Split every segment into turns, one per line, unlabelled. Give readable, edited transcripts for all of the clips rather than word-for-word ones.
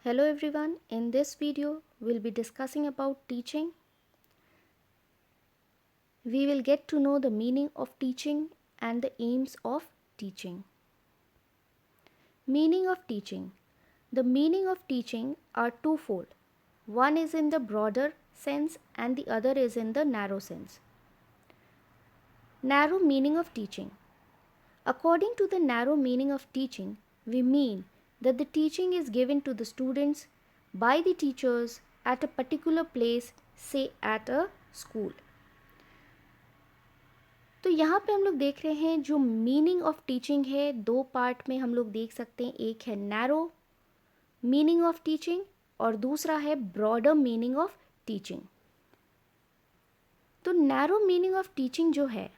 Hello everyone, in this video we'll be discussing about teaching. We will get to know the meaning of teaching and the aims of teaching. Meaning of teaching. The meaning of teaching are twofold. One is in the broader sense and the other is in the narrow sense. Narrow meaning of teaching. According to the narrow meaning of teaching, we mean that the teaching is given to the students by the teachers at a particular place, say at a school. तो यहाँ पे हम लोग देख रहे हैं जो meaning of teaching है, दो पार्ट में हम लोग देख सकते हैं. एक है नैरो मीनिंग ऑफ टीचिंग और दूसरा है ब्रॉडर मीनिंग ऑफ टीचिंग. तो नैरो मीनिंग ऑफ टीचिंग जो है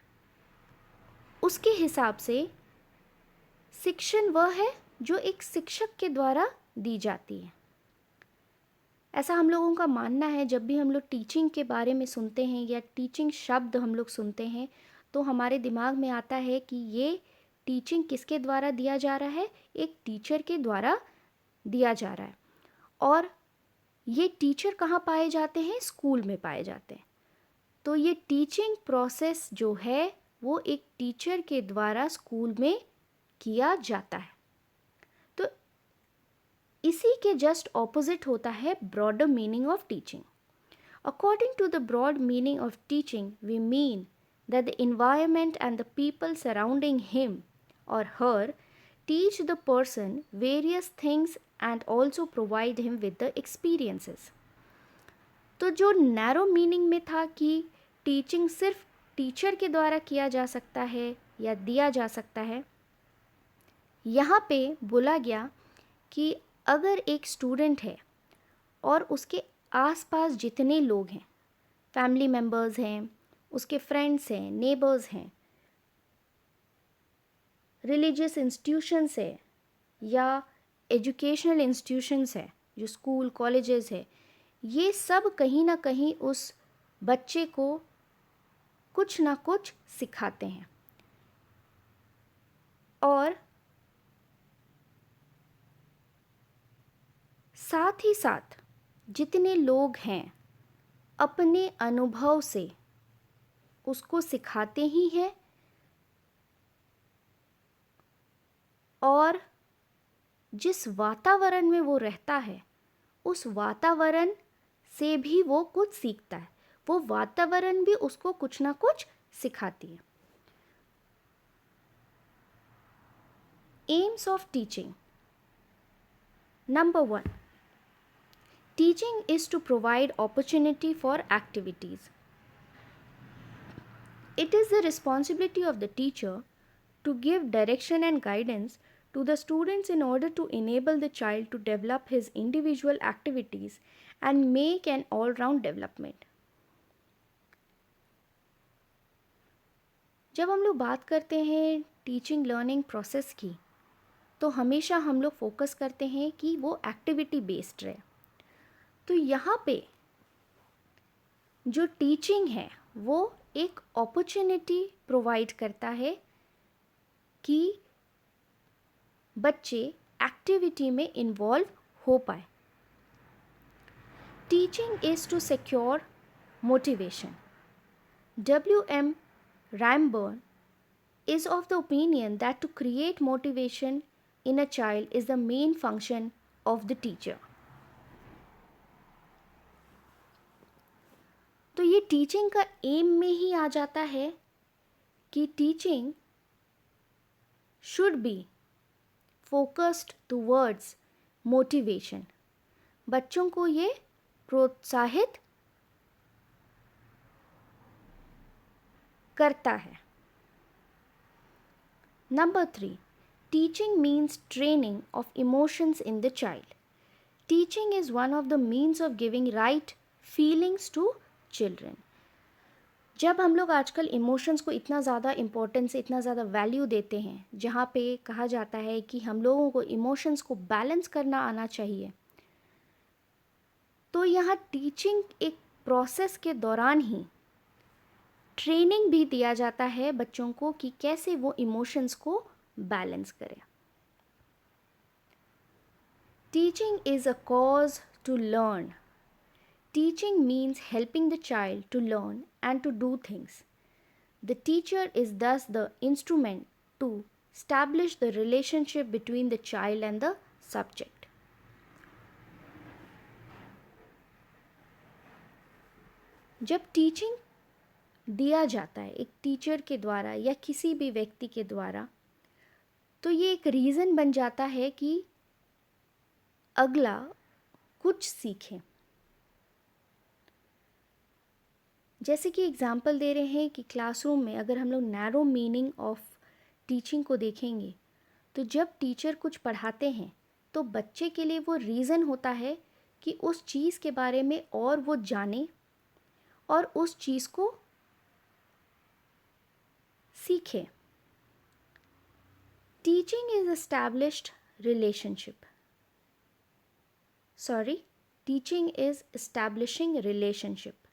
उसके हिसाब से शिक्षण वह है जो एक शिक्षक के द्वारा दी जाती है. ऐसा हम लोगों का मानना है. जब भी हम लोग टीचिंग के बारे में सुनते हैं या टीचिंग शब्द हम लोग सुनते हैं तो हमारे दिमाग में आता है कि ये टीचिंग किसके द्वारा दिया जा रहा है, एक टीचर के द्वारा दिया जा रहा है. और ये टीचर कहाँ पाए जाते हैं, स्कूल में पाए जाते हैं. तो ये टीचिंग प्रोसेस जो है वो एक टीचर के द्वारा स्कूल में किया जाता है. तो इसी के जस्ट ऑपोजिट होता है broader meaning of teaching. According to the broad meaning of teaching we mean that the environment and the people surrounding him or her teach the person various things and also provide him with the experiences. तो जो narrow meaning में था कि teaching सिर्फ teacher के द्वारा किया जा सकता है या दिया जा सकता है, यहाँ पे बोला गया कि अगर एक स्टूडेंट है और उसके आसपास जितने लोग हैं, फैमिली मेम्बर्स हैं, उसके फ्रेंड्स हैं, नेबर्स हैं, रिलीजियस इंस्टीट्यूशंस है या एजुकेशनल इंस्टीट्यूशंस है, जो स्कूल कॉलेजेस है, ये सब कहीं ना कहीं उस बच्चे को कुछ ना कुछ सिखाते हैं. और साथ ही साथ जितने लोग हैं अपने अनुभव से उसको सिखाते ही हैं और जिस वातावरण में वो रहता है उस वातावरण से भी वो कुछ सीखता है. वो वातावरण भी उसको कुछ ना कुछ सिखाती है. Aims of teaching. Number 1, teaching is to provide opportunity for activities. It is the responsibility of the teacher to give direction and guidance to the students in order to enable the child to develop his individual activities and make an all-round development. जब हम लोग बात करते हैं teaching learning process की तो हमेशा हम लोग फोकस करते हैं कि वो एक्टिविटी बेस्ड रहे. तो यहाँ पे जो टीचिंग है वो एक अपॉर्चुनिटी प्रोवाइड करता है कि बच्चे एक्टिविटी में इन्वॉल्व हो पाए. Teaching is to secure motivation. W.M. Ramburn is of the opinion that to create motivation in a child is the main function of the teacher. तो ये टीचिंग का एम में ही आ जाता है कि teaching should be focused towards motivation. बच्चों को ये प्रोत्साहित करता है. Number 3, teaching means training of emotions in the child. Teaching is one of the means of giving right feelings to children. जब हम लोग आजकल इमोशंस को इतना ज़्यादा इम्पोर्टेंस, इतना ज़्यादा वैल्यू देते हैं, जहाँ पे कहा जाता है कि हम लोगों को इमोशंस को बैलेंस करना आना चाहिए, तो यहाँ टीचिंग एक प्रोसेस के दौरान ही ट्रेनिंग भी दिया जाता है बच्चों को कि कैसे वो इमोशंस को बैलेंस करें. Teaching is a cause to learn. Teaching means helping the child to learn and to do things. The teacher is thus the instrument to establish the relationship between the child and the subject. जब teaching दिया जाता है एक teacher के द्वारा या किसी भी व्यक्ति के द्वारा, तो ये एक रीज़न बन जाता है कि अगला कुछ सीखे. जैसे कि एग्जाम्पल दे रहे हैं कि क्लासरूम में अगर हम लोग नैरो मीनिंग ऑफ टीचिंग को देखेंगे, तो जब टीचर कुछ पढ़ाते हैं तो बच्चे के लिए वो रीज़न होता है कि उस चीज़ के बारे में और वो जाने और उस चीज़ को सीखे. Teaching is established relationship. Teaching is establishing relationship.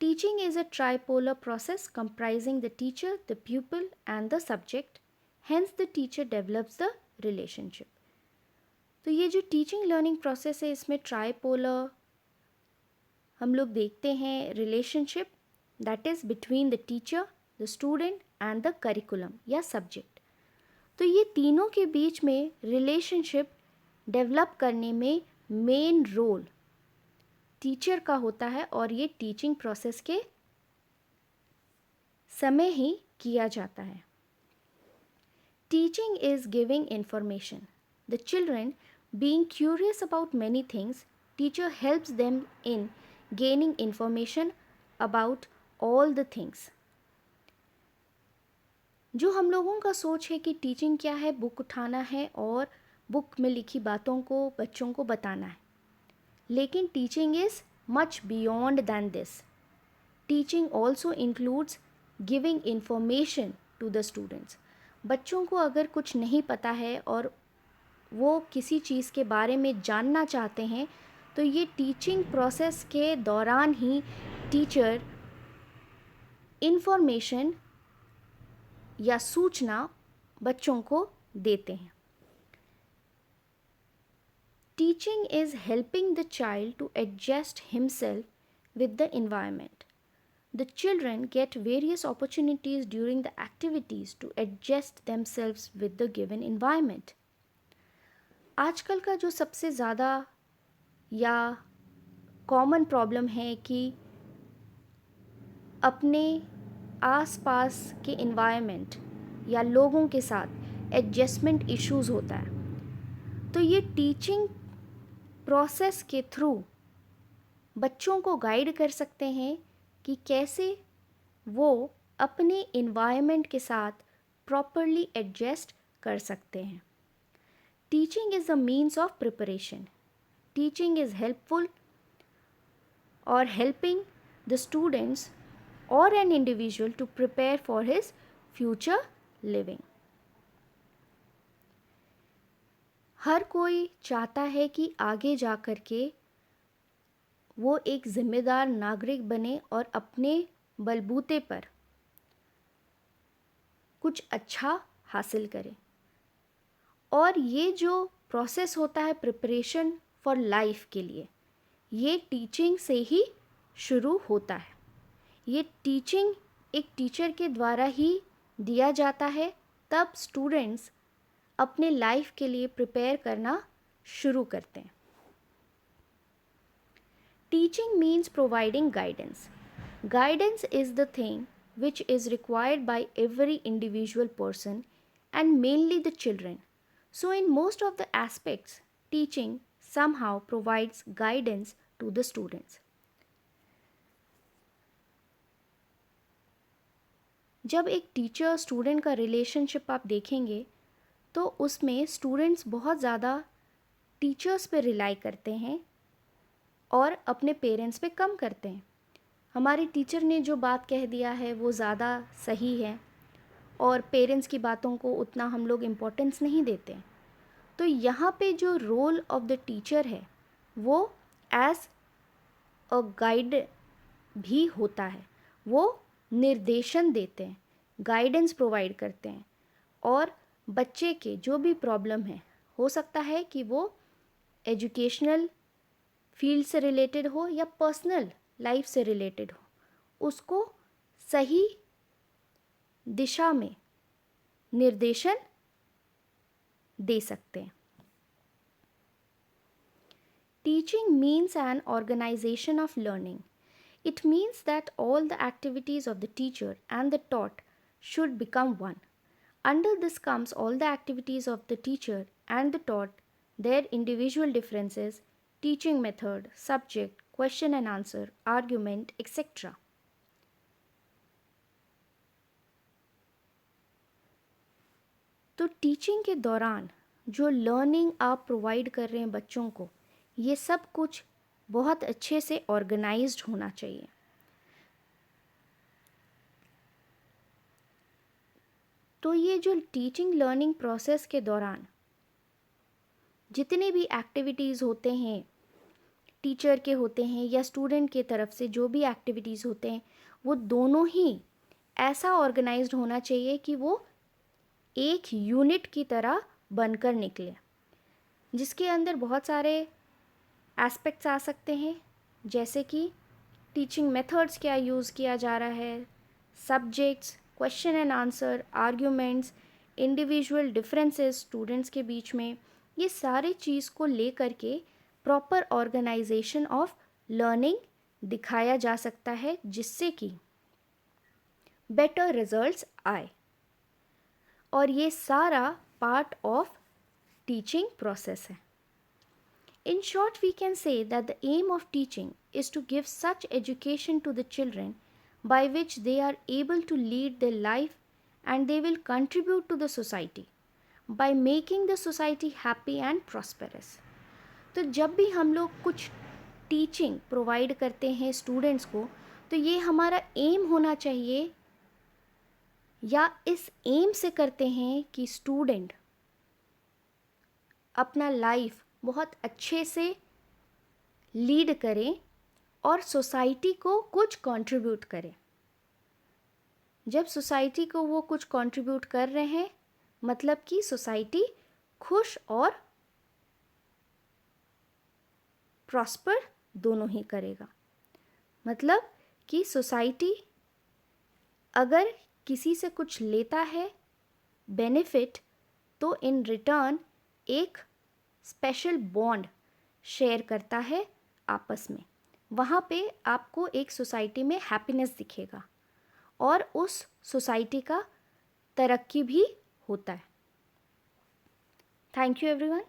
Teaching is a tripolar process comprising the teacher, the pupil and the subject. Hence the teacher develops the relationship. तो ये जो टीचिंग लर्निंग प्रोसेस है इसमें ट्राइपोलर हम लोग देखते हैं relationship that is between the teacher, the student and the curriculum या सब्जेक्ट. तो ये तीनों के बीच में रिलेशनशिप डेवलप करने में मेन रोल टीचर का होता है और ये टीचिंग प्रोसेस के समय ही किया जाता है. Teaching is giving information. The children being curious about many things, teacher helps them in gaining information about all the things. जो हम लोगों का सोच है कि टीचिंग क्या है, बुक उठाना है और बुक में लिखी बातों को बच्चों को बताना है. लेकिन teaching is much beyond than this. Teaching also includes giving information to the students. बच्चों को अगर कुछ नहीं पता है और वो किसी चीज़ के बारे में जानना चाहते हैं, तो ये टीचिंग प्रोसेस के दौरान ही टीचर इंफॉर्मेशन या सूचना बच्चों को देते हैं. Teaching is helping the child to adjust himself with the environment. The children get various opportunities during the activities to adjust themselves with the given environment. आजकल का जो सबसे ज़्यादा या कॉमन प्रॉब्लम है कि अपने आसपास के environment या लोगों के साथ एडजस्टमेंट इश्यूज़ होता है. तो ये टीचिंग प्रोसेस के थ्रू बच्चों को गाइड कर सकते हैं कि कैसे वो अपने इन्वायरमेंट के साथ प्रॉपरली एडजस्ट कर सकते हैं. Teaching is a means of preparation. Teaching is helpful और हेल्पिंग द स्टूडेंट्स और an individual to prepare for his future living. हर कोई चाहता है कि आगे जा कर के वो एक ज़िम्मेदार नागरिक बने और अपने बलबूते पर कुछ अच्छा हासिल करे. और ये जो प्रोसेस होता है प्रिपरेशन फॉर लाइफ के लिए, ये टीचिंग से ही शुरू होता है. ये टीचिंग एक टीचर के द्वारा ही दिया जाता है, तब स्टूडेंट्स अपने लाइफ के लिए प्रिपेयर करना शुरू करते हैं. Teaching means providing guidance. Guidance is the thing which is required by every individual person and mainly the children. So in most of the aspects, teaching somehow provides guidance to the students. जब एक teacher student का relationship आप देखेंगे तो उसमें students बहुत ज़्यादा teachers पे रिलाई करते हैं और अपने पेरेंट्स पे कम करते हैं. हमारे टीचर ने जो बात कह दिया है वो ज़्यादा सही है और पेरेंट्स की बातों को उतना हम लोग इम्पोर्टेंस नहीं देते. तो यहाँ पे जो रोल ऑफ द टीचर है वो एज अ गाइड भी होता है. वो निर्देशन देते हैं, गाइडेंस प्रोवाइड करते हैं और बच्चे के जो भी प्रॉब्लम है हो सकता है कि वो एजुकेशनल फील्ड से रिलेटेड हो या पर्सनल लाइफ से रिलेटेड हो, उसको सही दिशा में निर्देशन दे सकते हैं। Teaching means an organization of learning. It means that all the activities of the teacher and the taught should become one. Under this comes all the activities of the teacher and the taught, their individual differences, teaching method, subject, question and answer, argument, etc. तो teaching के दौरान जो learning आप provide कर रहे हैं बच्चों को, ये सब कुछ बहुत अच्छे से ऑर्गेनाइज्ड होना चाहिए। तो ये जो टीचिंग लर्निंग प्रोसेस के दौरान जितने भी एक्टिविटीज़ होते हैं, टीचर के होते हैं या स्टूडेंट के तरफ से जो भी एक्टिविटीज़ होते हैं, वो दोनों ही ऐसा ऑर्गेनाइज्ड होना चाहिए कि वो एक यूनिट की तरह बनकर निकले, जिसके अंदर बहुत सारे एस्पेक्ट्स आ सकते हैं, जैसे कि टीचिंग मेथड्स क्या यूज़ किया जा रहा है, subjects, question and answer, arguments, individual differences students के बीच में, ये सारे चीज़ को लेकर के प्रॉपर ऑर्गेनाइजेशन ऑफ लर्निंग दिखाया जा सकता है, जिससे कि बेटर रिजल्ट्स आए। और ये सारा पार्ट ऑफ टीचिंग प्रोसेस है। In short, we can say that the aim of teaching is to give such education to the children by which they are able to lead their life and they will contribute to the society by making the society happy and prosperous. तो जब भी हम लोग कुछ teaching provide करते हैं students को, तो ये हमारा एम होना चाहिए या इस एम से करते हैं कि स्टूडेंट अपना लाइफ बहुत अच्छे से लीड करें और सोसाइटी को कुछ कंट्रीब्यूट करें। जब सोसाइटी को वो कुछ कंट्रीब्यूट कर रहे हैं, मतलब कि सोसाइटी खुश और प्रॉस्पर दोनों ही करेगा। मतलब कि सोसाइटी अगर किसी से कुछ लेता है बेनिफिट, तो इन रिटर्न एक स्पेशल बॉन्ड शेयर करता है आपस में। वहाँ पे आपको एक सोसाइटी में हैप्पीनेस दिखेगा और उस सोसाइटी का तरक्की भी होता है। Thank you everyone.